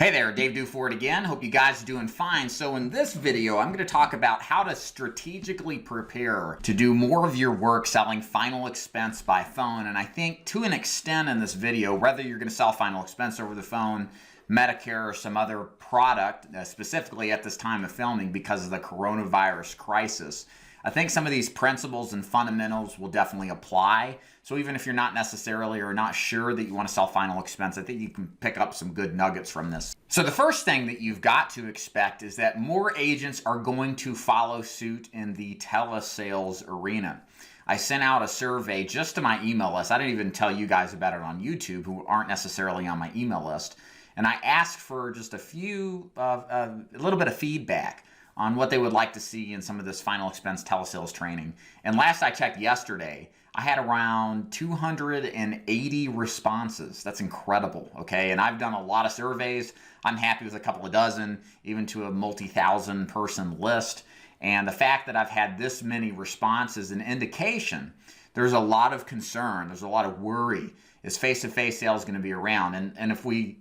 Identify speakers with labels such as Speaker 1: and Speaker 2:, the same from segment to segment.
Speaker 1: Hey there, Dave Duford again. Hope you guys are doing fine. So in this video, I'm going to talk about how to strategically prepare to do more of your work selling final expense by phone. And I think to an extent in this video, whether you're going to sell final expense over the phone, Medicare, or some other product, specifically at this time of filming because of the coronavirus crisis, I think some of these principles and fundamentals will definitely apply. So even if you're not necessarily or not sure that you want to sell final expense, I think you can pick up some good nuggets from this. So the first thing that you've got to expect is that more agents are going to follow suit in the telesales arena. I sent out a survey just to my email list. I didn't even tell you guys about it on YouTube who aren't necessarily on my email list. And I asked for just a little bit of feedback on what they would like to see in some of this final expense telesales training. And last I checked yesterday, I had around 280 responses. That's incredible, okay? And I've done a lot of surveys. I'm happy with a couple of dozen, even to a multi-thousand person list. And the fact that I've had this many responses is an indication there's a lot of concern, there's a lot of worry. Is face-to-face sales going to be around? And if we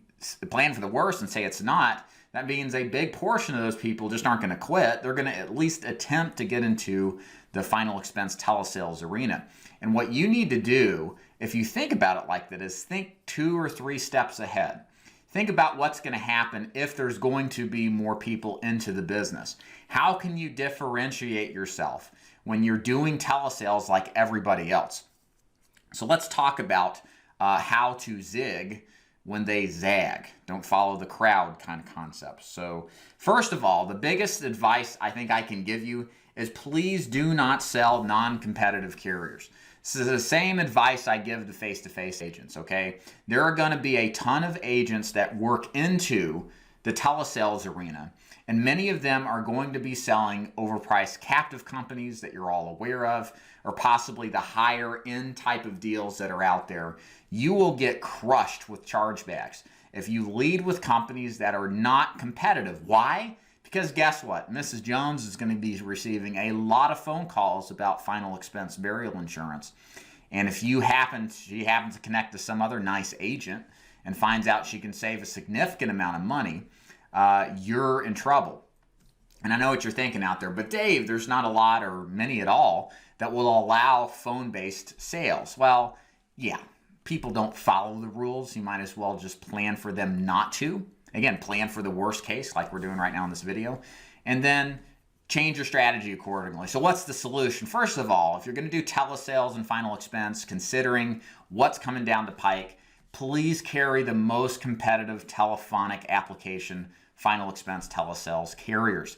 Speaker 1: plan for the worst and say it's not, that means a big portion of those people just aren't going to quit. They're going to at least attempt to get into the final expense telesales arena. And what you need to do, if you think about it like that, is think 2 or 3 steps ahead. Think about what's going to happen if there's going to be more people into the business. How can you differentiate yourself when you're doing telesales like everybody else? So let's talk about how to zig when they zag. Don't follow the crowd kind of concept. So first of all, the biggest advice I think I can give you is please do not sell non-competitive carriers. This is the same advice I give to face-to-face agents, okay? There are going to be a ton of agents that work into the telesales arena, and many of them are going to be selling overpriced captive companies that you're all aware of, or possibly the higher end type of deals that are out there. You will get crushed with chargebacks if you lead with companies that are not competitive. Why? Because guess what? Mrs. Jones is going to be receiving a lot of phone calls about final expense burial insurance. And if she happens to connect to some other nice agent and finds out she can save a significant amount of money, you're in trouble. And I know what you're thinking out there, but Dave, there's not a lot or many at all that will allow phone-based sales. Well, yeah, people don't follow the rules. You might as well just plan for them not to. Again, plan for the worst case like we're doing right now in this video, and then change your strategy accordingly. So what's the solution? First of all, if you're going to do telesales and final expense, considering what's coming down the pike, please carry the most competitive telephonic application final expense telesales carriers.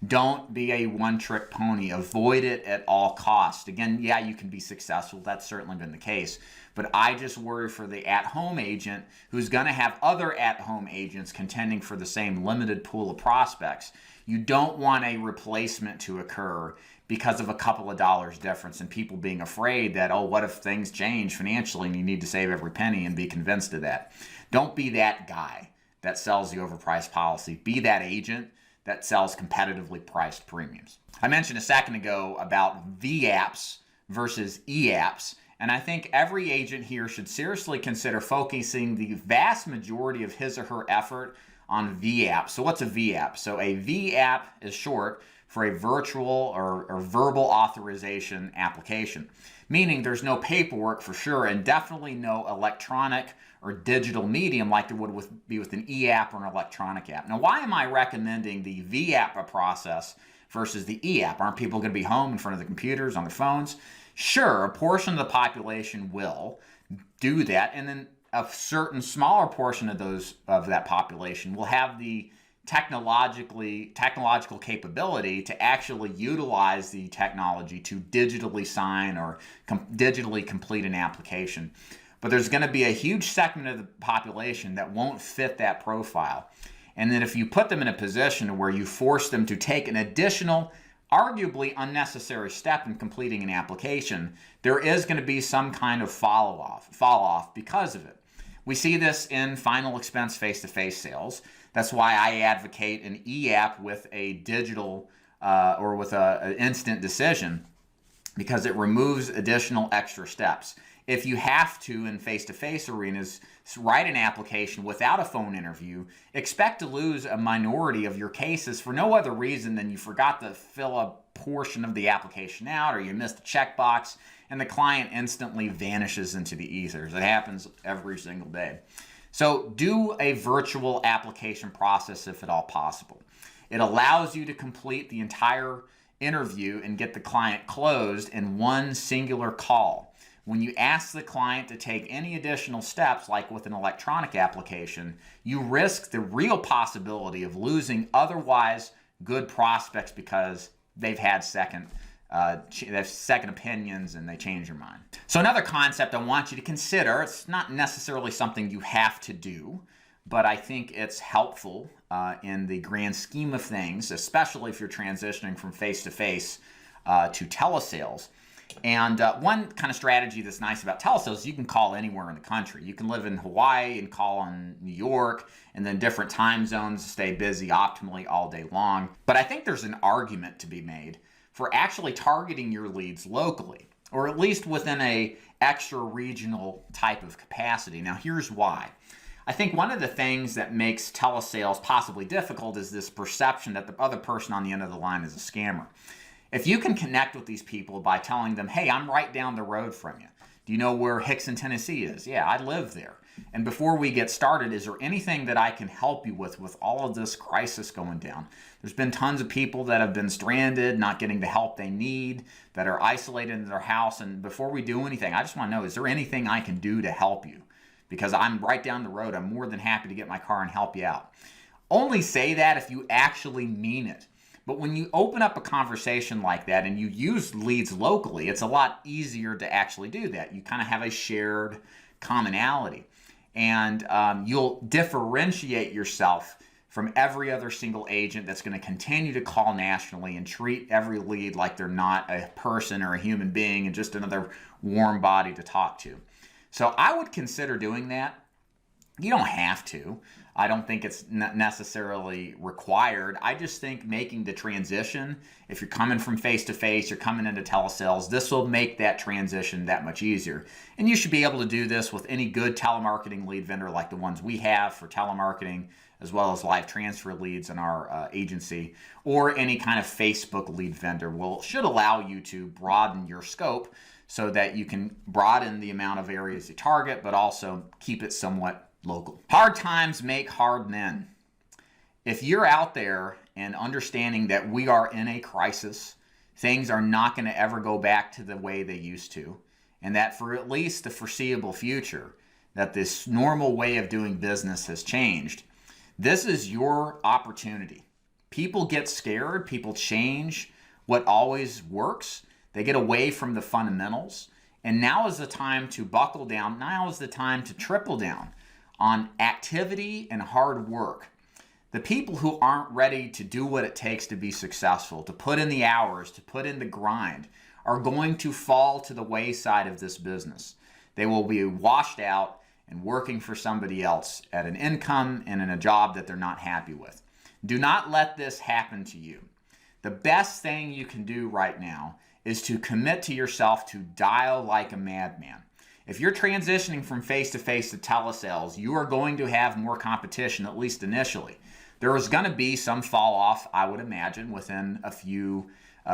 Speaker 1: Don't be a one-trick pony. Avoid it at all costs. Again, yeah, you can be successful. That's certainly been the case. But I just worry for the at-home agent who's going to have other at-home agents contending for the same limited pool of prospects. You don't want a replacement to occur because of a couple of dollars difference and people being afraid that, oh, what if things change financially and you need to save every penny and be convinced of that. Don't be that guy that sells the overpriced policy. Be that agent that sells competitively priced premiums. I mentioned a second ago about VAPs versus EAPs, and I think every agent here should seriously consider focusing the vast majority of his or her effort on VAP. So what's a VAP? So a VAP is short for a virtual or verbal authorization application, meaning there's no paperwork for sure and definitely no electronic or digital medium like there would be with an EAP or an electronic app. Now, why am I recommending the VAP process versus the EAP? Aren't people going to be home in front of the computers, on their phones? Sure, a portion of the population will do that, and then a certain smaller portion of that population will have the technological capability to actually utilize the technology to digitally sign or digitally complete an application. But there's going to be a huge segment of the population that won't fit that profile. And then if you put them in a position where you force them to take an additional, arguably unnecessary step in completing an application, there is going to be some kind of fall off because of it. We see this in final expense face-to-face sales. That's why I advocate an EAP with a digital or with an instant decision, because it removes additional extra steps. If you have to, in face-to-face arenas, write an application without a phone interview, expect to lose a minority of your cases for no other reason than you forgot to fill a portion of the application out, or you missed a checkbox, and the client instantly vanishes into the ethers. It happens every single day. So do a virtual application process if at all possible. It allows you to complete the entire interview and get the client closed in one singular call. When you ask the client to take any additional steps, like with an electronic application, you risk the real possibility of losing otherwise good prospects because they've had second opinions and they change your mind. So another concept I want you to consider, it's not necessarily something you have to do, but I think it's helpful in the grand scheme of things, especially if you're transitioning from face-to-face to telesales. And one kind of strategy that's nice about telesales is you can call anywhere in the country. You can live in Hawaii and call on New York, and then different time zones, stay busy optimally all day long. But I think there's an argument to be made for actually targeting your leads locally, or at least within a extra regional type of capacity. Now here's why. I think one of the things that makes telesales possibly difficult is this perception that the other person on the end of the line is a scammer. If you can connect with these people by telling them, hey, I'm right down the road from you. Do you know where Hickson, Tennessee is? Yeah, I live there. And before we get started, is there anything that I can help you with all of this crisis going down? There's been tons of people that have been stranded, not getting the help they need, that are isolated in their house. And before we do anything, I just want to know, is there anything I can do to help you? Because I'm right down the road. I'm more than happy to get my car and help you out. Only say that if you actually mean it. But when you open up a conversation like that and you use leads locally, it's a lot easier to actually do that. You kind of have a shared commonality. And you'll differentiate yourself from every other single agent that's going to continue to call nationally and treat every lead like they're not a person or a human being and just another warm body to talk to. So I would consider doing that. You don't have to. I don't think it's necessarily required. I just think making the transition, if you're coming from face-to-face, you're coming into telesales, this will make that transition that much easier. And you should be able to do this with any good telemarketing lead vendor like the ones we have for telemarketing, as well as live transfer leads in our agency, or any kind of Facebook lead vendor should allow you to broaden your scope so that you can broaden the amount of areas you target, but also keep it somewhat local. Hard times make hard men. If you're out there and understanding that we are in a crisis, things are not going to ever go back to the way they used to, and that for at least the foreseeable future, that this normal way of doing business has changed, this is your opportunity. People get scared, people change what always works, they get away from the fundamentals, and now is the time to buckle down, now is the time to triple down on activity and hard work. The people who aren't ready to do what it takes to be successful, to put in the hours, to put in the grind, are going to fall to the wayside of this business. They will be washed out and working for somebody else at an income and in a job that they're not happy with. Do not let this happen to you. The best thing you can do right now is to commit to yourself to dial like a madman. If you're transitioning from face-to-face to telesales, you are going to have more competition, at least initially. There is going to be some fall off, I would imagine, within a few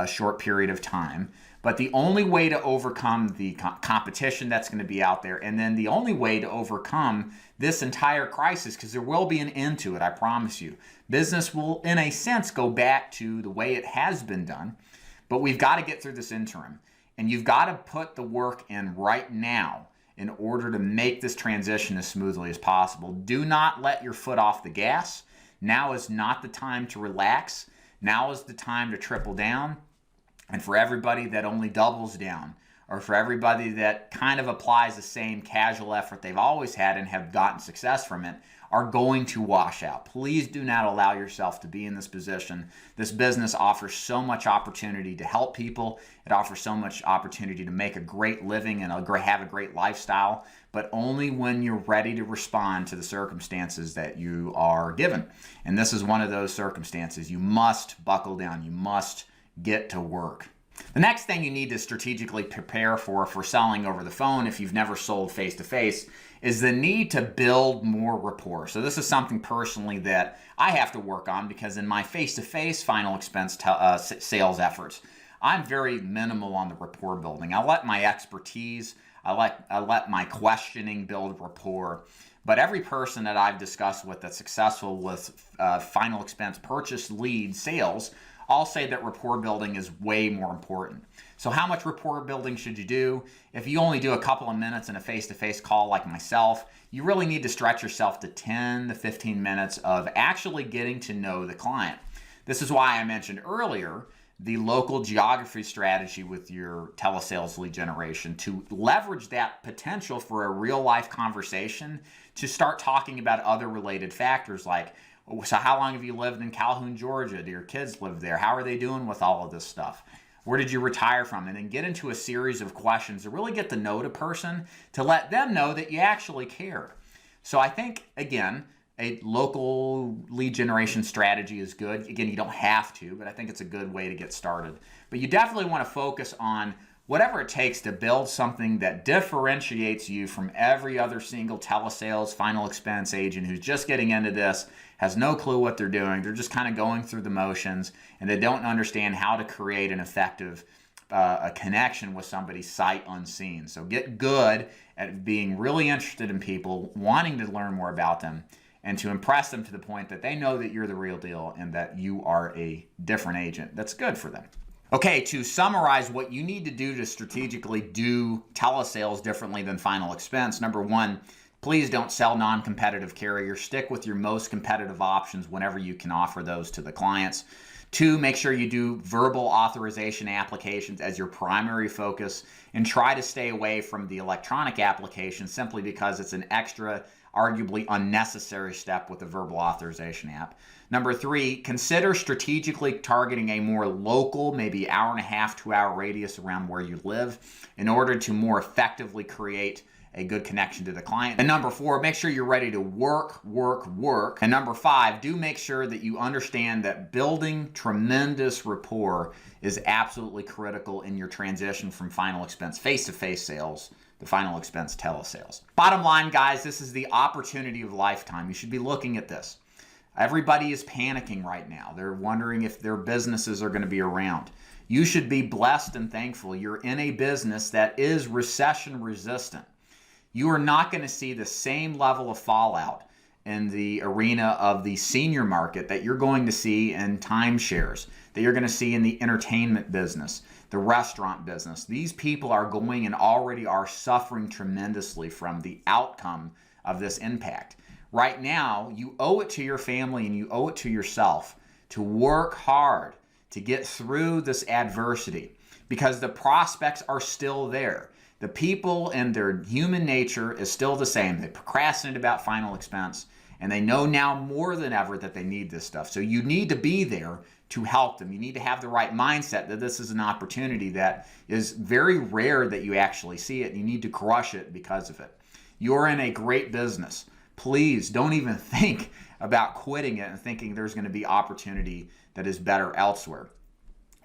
Speaker 1: short period of time. But the only way to overcome the competition that's going to be out there, and then the only way to overcome this entire crisis, because there will be an end to it, I promise you. Business will, in a sense, go back to the way it has been done. But we've got to get through this interim. And you've got to put the work in right now in order to make this transition as smoothly as possible. Do not let your foot off the gas. Now is not the time to relax. Now is the time to triple down. And for everybody that only doubles down, or for everybody that kind of applies the same casual effort they've always had and have gotten success from it, are going to wash out. Please do not allow yourself to be in this position. This business offers so much opportunity to help people. It offers so much opportunity to make a great living and have a great lifestyle, but only when you're ready to respond to the circumstances that you are given. And this is one of those circumstances. You must buckle down. You must get to work. The next thing you need to strategically prepare for selling over the phone, if you've never sold face-to-face, is the need to build more rapport. So this is something personally that I have to work on, because in my face-to-face final expense sales efforts, I'm very minimal on the rapport building. I let my expertise, I let my questioning build rapport. But every person that I've discussed with that's successful with final expense purchase lead sales all say that rapport building is way more important. So how much rapport building should you do? If you only do a couple of minutes in a face-to-face call like myself, you really need to stretch yourself to 10 to 15 minutes of actually getting to know the client. This is why I mentioned earlier the local geography strategy with your telesales lead generation, to leverage that potential for a real-life conversation to start talking about other related factors like, so how long have you lived in Calhoun, Georgia? Do your kids live there? How are they doing with all of this stuff? Where did you retire from? And then get into a series of questions to really get to know the person, to let them know that you actually care. So I think, again, a local lead generation strategy is good. Again, you don't have to, but I think it's a good way to get started. But you definitely want to focus on whatever it takes to build something that differentiates you from every other single telesales final expense agent who's just getting into this, has no clue what they're doing. They're just kind of going through the motions, and they don't understand how to create an effective a connection with somebody sight unseen. So get good at being really interested in people, wanting to learn more about them, and to impress them to the point that they know that you're the real deal and that you are a different agent that's good for them. Okay, to summarize what you need to do to strategically do telesales differently than final expense. Number one, please don't sell non-competitive carriers. Stick with your most competitive options whenever you can offer those to the clients. Two, make sure you do verbal authorization applications as your primary focus, and try to stay away from the electronic application simply because it's an extra, arguably unnecessary step with the verbal authorization app. Number three, consider strategically targeting a more local, maybe hour and a half, 2 hour radius around where you live in order to more effectively create a good connection to the client. And number four, make sure you're ready to work. And number five, do make sure that you understand that building tremendous rapport is absolutely critical in your transition from final expense face-to-face sales to final expense telesales. Bottom line, guys, this is the opportunity of a lifetime. You should be looking at this. Everybody is panicking right now. They're wondering if their businesses are going to be around. You should be blessed and thankful. You're in a business that is recession resistant. You are not going to see the same level of fallout in the arena of the senior market that you're going to see in timeshares, that you're going to see in the entertainment business, the restaurant business. These people are going and already are suffering tremendously from the outcome of this impact. Right now, you owe it to your family and you owe it to yourself to work hard to get through this adversity, because the prospects are still there. The people and their human nature is still the same. They procrastinate about final expense, and they know now more than ever that they need this stuff. So you need to be there to help them. You need to have the right mindset that this is an opportunity that is very rare that you actually see it. You need to crush it because of it. You're in a great business. Please don't even think about quitting it and thinking there's going to be opportunity that is better elsewhere.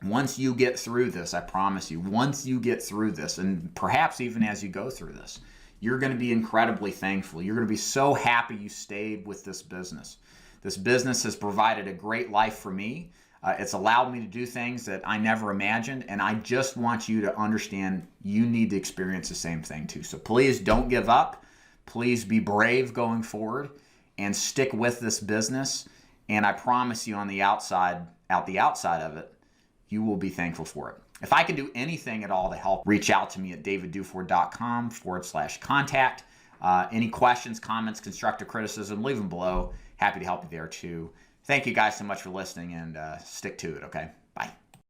Speaker 1: Once you get through this, I promise you, once you get through this, and perhaps even as you go through this, you're going to be incredibly thankful. You're going to be so happy you stayed with this business. This business has provided a great life for me. It's allowed me to do things that I never imagined, and I just want you to understand you need to experience the same thing too. So please don't give up. Please be brave going forward and stick with this business. And I promise you on the outside of it, you will be thankful for it. If I can do anything at all to help, reach out to me at davidduford.com/contact. Any questions, comments, constructive criticism, leave them below. Happy to help you there too. Thank you guys so much for listening, and stick to it, okay? Bye.